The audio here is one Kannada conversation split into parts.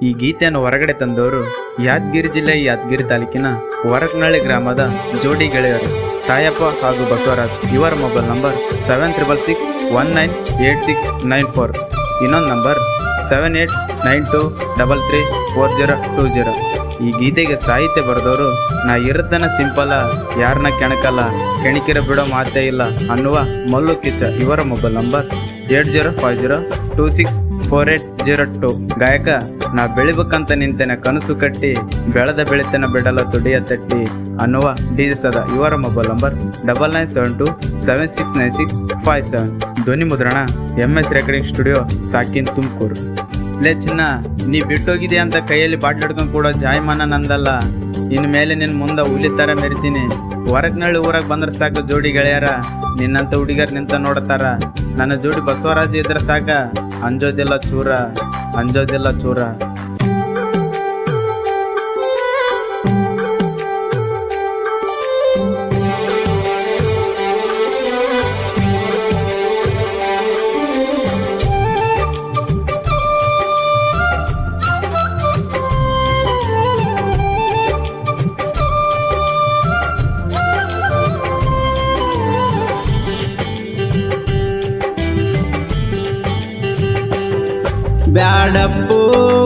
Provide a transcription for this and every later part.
ಈ ಗೀತೆಯನ್ನು ಹೊರಗಡೆ ತಂದವರು ಯಾದಗಿರಿ ಜಿಲ್ಲೆ ಯಾದಗಿರಿ ತಾಲೂಕಿನ ಹೊರಕನಹಳ್ಳಿ ಗ್ರಾಮದ ಜೋಡಿ ಗೆಳೆಯರು ತಾಯಪ್ಪ ಹಾಗೂ ಬಸವರಾಜ್. ಇವರ ಮೊಬೈಲ್ ನಂಬರ್ 7666198694. ಇನ್ನೊಂದು ನಂಬರ್ 7892334020. ಈ ಗೀತೆಗೆ ಸಾಹಿತ್ಯ ಬರೆದವರು ನಾ ಇರುತ್ತನ ಸಿಂಪಲ್ಲ, ಯಾರನ್ನ ಕೆಣಕಲ್ಲ, ಕೆಣಕಿರ ಬಿಡೋ ಮಾತೇ ಇಲ್ಲ ಅನ್ನುವ ಮಲ್ಲು ಕಿಚ್ಚ. ಇವರ ಮೊಬೈಲ್ ನಂಬರ್ 8050264802. ಗಾಯಕ ನಾ ಬೆಳಿಬೇಕಂತ ನಿಂತೇನೆ ಕನಸು ಕಟ್ಟಿ, ಬೆಳೆದ ಬೆಳಿತನ ಬಿಡಲ ತುಡಿಯ ತಟ್ಟಿ ಅನ್ನುವ DJ ಸದ. ಇವರ ಮೊಬೈಲ್ ನಂಬರ್ 9972769657. ಧ್ವನಿ ಮುದ್ರಣ MS ರೆಕಾರ್ಡಿಂಗ್ ಸ್ಟುಡಿಯೋ, ಸಾಕಿನ್, ತುಮಕೂರು. ಲೇ ಚಿನ್ನ, ನೀ ಬಿಟ್ಟೋಗಿದೆ ಅಂತ ಕೈಯಲ್ಲಿ ಬಾಟ್ಲ್ ಹಿಡ್ಕೊಂಡು ಕೂಡ ಜಾಯಮಾನ ನಂದಲ್ಲ. ಇನ್ನು ಮೇಲೆ ನಿನ್ನ ಮುಂದೆ ಹುಲಿ ಥರ ಮೆರಿತೀನಿ. ಹೊರಗ್ನಳ್ಳಿ ಊರಾಗ ಬಂದ್ರೆ ಸಾಕು ಜೋಡಿ ಗೆಳೆಯರ, ನಿನ್ನಂತ ಹುಡುಗರು ನಿಂತ ನೋಡ್ತಾರ. ನನ್ನ ಜೋಡಿ ಬಸವರಾಜ್ ಇದ್ರೆ ಸಾಕ, ಅಂಜೋದಿಲ್ಲ ಚೂರ, ಅಂಜೋದಿಲ್ಲ ಚೂರ. ಬ್ಯಾಡಪ್ಪೋ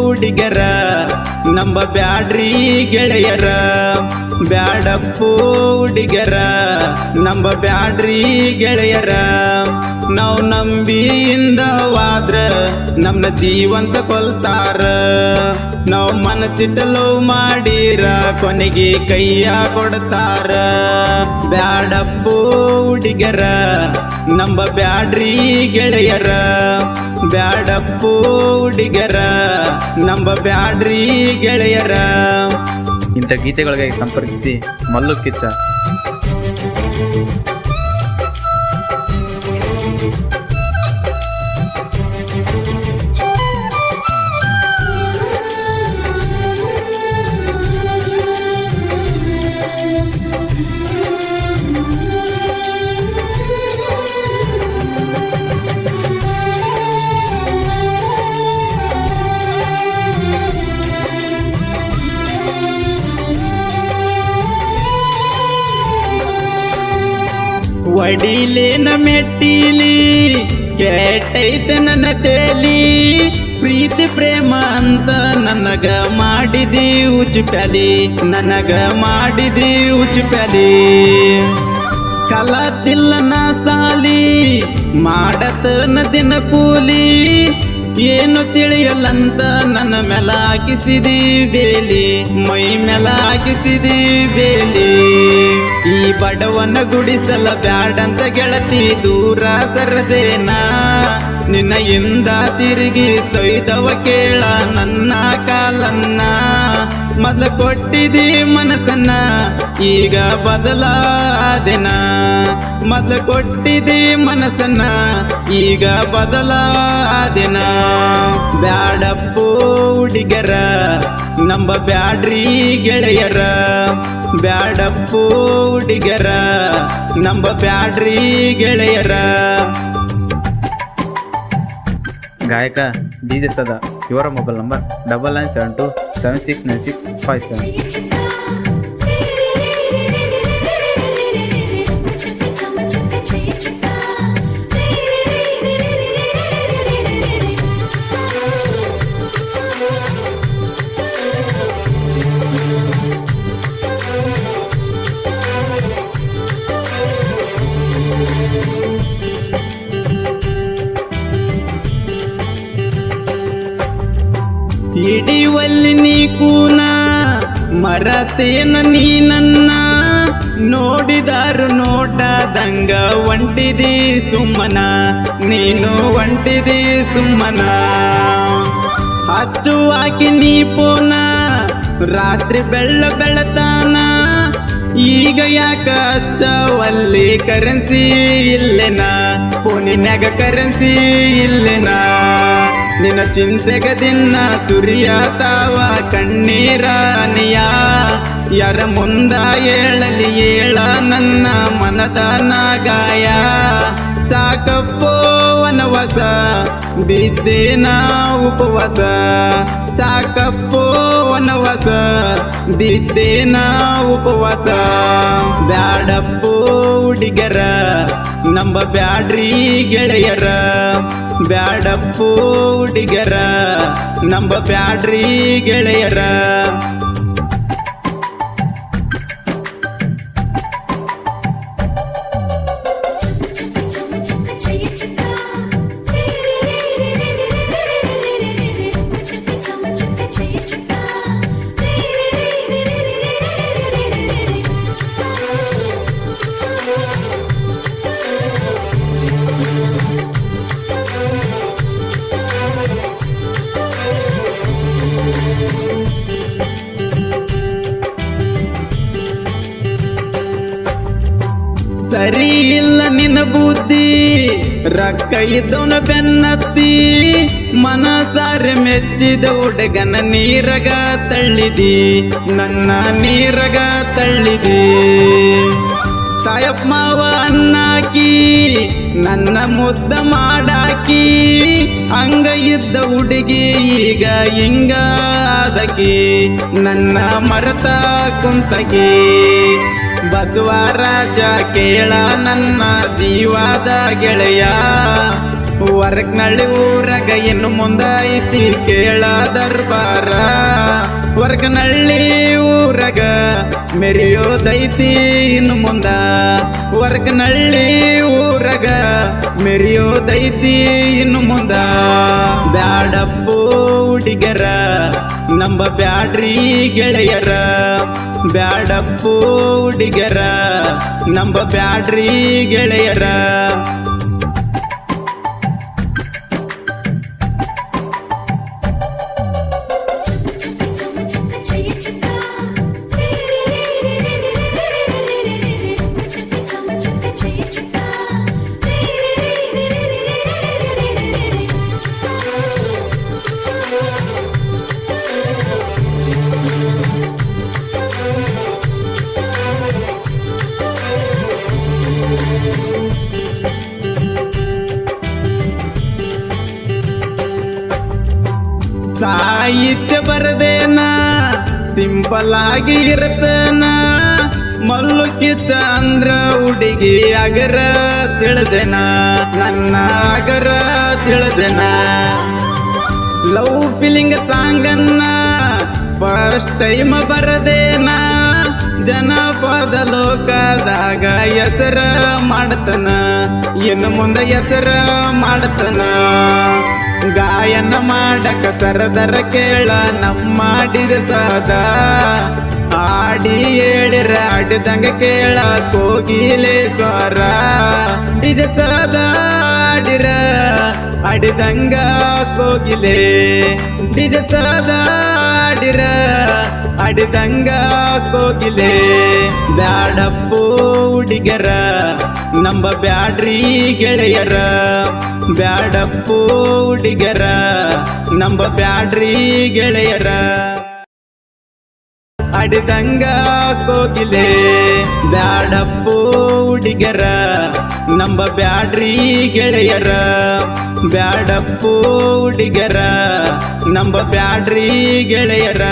ಹುಡುಗರ ನಂಬ ಬ್ಯಾಡ್ರಿ ಗೆಳೆಯರ, ಬ್ಯಾಡಪ್ಪೋ ಹುಡುಗರ ನಂಬ ಬ್ಯಾಡ್ರಿ ಗೆಳೆಯರ. ನಾವು ನಂಬಿಯಿಂದವಾದ್ರ ನಮ್ನ ಜೀವಂತ ಕೊಲ್ತಾರ. ನಾವು ಮನಸ್ಸಿಟ್ಟು ಲವ್ ಮಾಡಿರ ಕೊನೆಗೆ ಕೈಯ ಕೊಡ್ತಾರ. ಬ್ಯಾಡಪ್ಪೋ ಹುಡುಗರ ನಂಬ ಬ್ಯಾಡ್ರಿ ಗೆಳೆಯರ, ಬ್ಯಾಡಪ್ಪೋ ಹುಡುಗರ ನಂಬ ಬ್ಯಾಡ್ರಿ ಗೆಳೆಯರ. ಇಂಥ ಗೀತೆಗಳಿಗೆ ಸಂಪರ್ಕಿಸಿ ಮಲ್ಲು ಕಿಚ್ಚ. ಒಡಿಲೇನ ಮೆಟ್ಟಿಲಿ ಕೆಟ್ಟೈತೆ ನನ್ನ ತೇಲಿ, ಪ್ರೀತಿ ಪ್ರೇಮ ಅಂತ ನನಗ ಮಾಡಿದಿ ಉಚ್ಚುಪ್ಯಾಲಿ, ನನಗ ಮಾಡಿದಿ ಉಚ್ಚುಪ್ಯಾಲಿ. ಕಲತಿಲ್ಲ ನಾ ಸಾಲಿ ಮಾಡತನ ದಿನ ಕೂಲಿ, ಏನು ತಿಳಿಯಲ್ಲಂತ ನನ್ನ ಮೇಲ ಹಾಕಿಸಿದಿ ಬೇಲಿ, ಮೈ ಮೇಲ ಹಾಕಿಸಿದಿ ಬೇಲಿ. ಈ ಬಡವನ ಗುಡಿಸಲ ಬ್ಯಾಡಂತ ಗೆಳತಿ ದೂರ ಸರದೇನ, ನಿನ್ನ ಇಂದ ತಿರುಗಿ ಸೊಯ್ದವ ಕೇಳ ನನ್ನ ಕಾಲನ್ನ. ಮೊದಲ ಕೊಟ್ಟಿದಿ ಮನಸ್ಸನ್ನ ಈಗ ಬದಲಾದೆನ, ಮೊದಲ ಕೊಟ್ಟಿದಿ ಮನಸ್ಸನ್ನ ಈಗ ಬದಲಾದೆನ. ಬ್ಯಾಡಪ್ಪೋ ಹುಡುಗರ ನಂಬ ಬ್ಯಾಡ್ರಿ ಗೆಳೆಯರ, ಬ್ಯಾಡಪ್ಪೋ ಹುಡುಗರ ನಂಬ ಬ್ಯಾಡ್ರಿ ಗೆಳೆಯರ. ಗಾಯಕ DJ ಸದ. ಇವರ ಮೊಬೈಲ್ ನಂಬರ್ 9972769657. ಹಿಡಿವಲ್ಲಿ ನೀ ಕೂನ ಮರತೇನ ನೀ ನನ್ನ, ನೋಡಿದಾರು ನೋಡದಂಗ ಒಂಟಿದಿ ಸುಮ್ಮನ, ನೀನು ಒಂಟಿದಿ ಸುಮ್ಮನ. ಹಚ್ಚುವಾಕಿ ನೀ ಪೋನ ರಾತ್ರಿ ಬೆಳತಾನ, ಈಗ ಯಾಕ ಹಚ್ಚವಲ್ಲಿ ಕರೆನ್ಸಿ ಇಲ್ಲೆನ, ಫೋನಿನ್ಯಾಗ ಕರೆನ್ಸಿ ಇಲ್ಲೆನ. ನಿನ್ನ ಚಿಂತೆಗ ದಿನ ಸುರಿಯತಾವ ಕಣ್ಣೀರಾನಿಯ, ಯಾರ ಮುಂದ ಹೇಳಲಿ ಹೇಳ ನನ್ನ ಮನದ ನಾಗಾಯ. ಸಾಕಪ್ಪೋ ವನವಾಸ ಬಿದ್ದೇನ ಉಪವಾಸ, ಸಾಕಪ್ಪೋ ವನವಾಸ ಬಿದ್ದೇನ ಉಪವಾಸ ಬ್ಯಾಡಪ್ಪೋ ಹುಡುಗರ ನಂಬ ಬ್ಯಾಡ್ರಿ ಗೆಳೆಯರ ಬ್ಯಾಡಪ್ಪೋ ಹುಡುಗರ ನಂಬ ಬ್ಯಾಡ್ರಿ ಗೆಳೆಯರ ಸರಿ ಇಲ್ಲ ನಿನ್ನ ಬುದ್ಧಿ ರೊಕ್ಕ ಇದ್ದವನ ಬೆನ್ನತ್ತಿ ಮನಸಾರೆ ಮೆಚ್ಚಿದ ಹುಡುಗನ ನೀರಗ ತಳ್ಳಿದಿ ನನ್ನ ನೀರಗ ತಳ್ಳಿದಿ ಸಾಯಪ್ಪ ಮಾವ ಅನ್ನಾಕಿ ನನ್ನ ಮುದ್ದ ಮಾಡಾಕಿ ಹಂಗ ಇದ್ದ ಹುಡುಗಿ ಈಗ ಹಿಂಗ ಆದಕಿ ನನ್ನ ಮರತ ಕುಂತಕಿ ಬಸವರಾಜ ಕೇಳ ನನ್ನ ಜೀವಾದ ಗೆಳೆಯ ವರ್ಕ್ನಳ್ಳಿ ಊರಾಗ ಇನ್ನು ಮುಂದ ಐತಿ ಕೇಳ ದರ್ಬಾರ ವರ್ಗನಳ್ಳಿ ಊರಾಗ ಮೆರೆಯೋದೈತಿ ಇನ್ನು ಮುಂದ ವರ್ಗನಳ್ಳಿ ಊರಾಗ ಮೆರೆಯೋದೈತಿ ಇನ್ನು ಮುಂದ ಬ್ಯಾಡಪ್ಪೋ ಹುಡುಗರ ನಂಬ ಬ್ಯಾಡ್ರಿ ಗೆಳೆಯರ ಬ್ಯಾಡಪ್ಪೋ ಹುಡುಗರ ನಂಬ ಬ್ಯಾಡ್ರಿ ಗೆಳೆಯರ ಸಾಹಿತ್ಯ ಬರದೇನ ಸಿಂಪಲ್ ಆಗಿ ಇರ್ತನ ಮಲ್ಲುಕಿ ಚಂದ್ರ ಹುಡುಗಿ ಅಗರ ತಿಳಿದೆನ ನನ್ನ ಅಗರ ತಿಳಿದೆನ ಲವ್ ಫೀಲಿಂಗ್ ಸಾಂಗನ್ನ ಫಸ್ಟ್ ಟೈಮ್ ಬರದೇನ ಜನಪದ ಲೋಕದಾಗ ಹೆಸರ ಮಾಡ್ತನ ಇನ್ನು ಮುಂದೆ ಹೆಸರ ಮಾಡ್ತನ ಗಾಯನ ಮಾಡಕ ಸರದರ ಕೇಳ ನಮ್ಮ ಸಾದ ಆಡಿ ಹೇಳಿರ ಆಡಿದಂಗ ಕೇಳ ಕೋಗಿಲೆ ಸ್ವರ ಡಿಜ ಸದ ಆಡಿರ ಆಡಿದಂಗ ಕೋಗಿಲೆ ಡಿಜ ಸದ ಆಡಿರ ಆಡಿದಂಗ ಕೋಗಿಲೆ ಬ್ಯಾಡಪ್ಪೋ ಹುಡುಗರ ನಂಬ ಬ್ಯಾಡ್ರಿ ಗೆಳೆಯರ ಬ್ಯಾಡಪ್ಪೋ ಹುಡುಗರ ನಂಬ ಬ್ಯಾಡ್ರಿ ಗೆಳೆಯರ ಆಡಿದಂಗ ಕೋಗಿಲೆ ಬ್ಯಾಡಪ್ಪೋ ಹುಡುಗರ ನಂಬ ಬ್ಯಾಡ್ರಿ ಗೆಳೆಯರ ಬ್ಯಾಡಪ್ಪೋ ಹುಡುಗರ ನಂಬ ಬ್ಯಾಡ್ರಿ ಗೆಳೆಯರ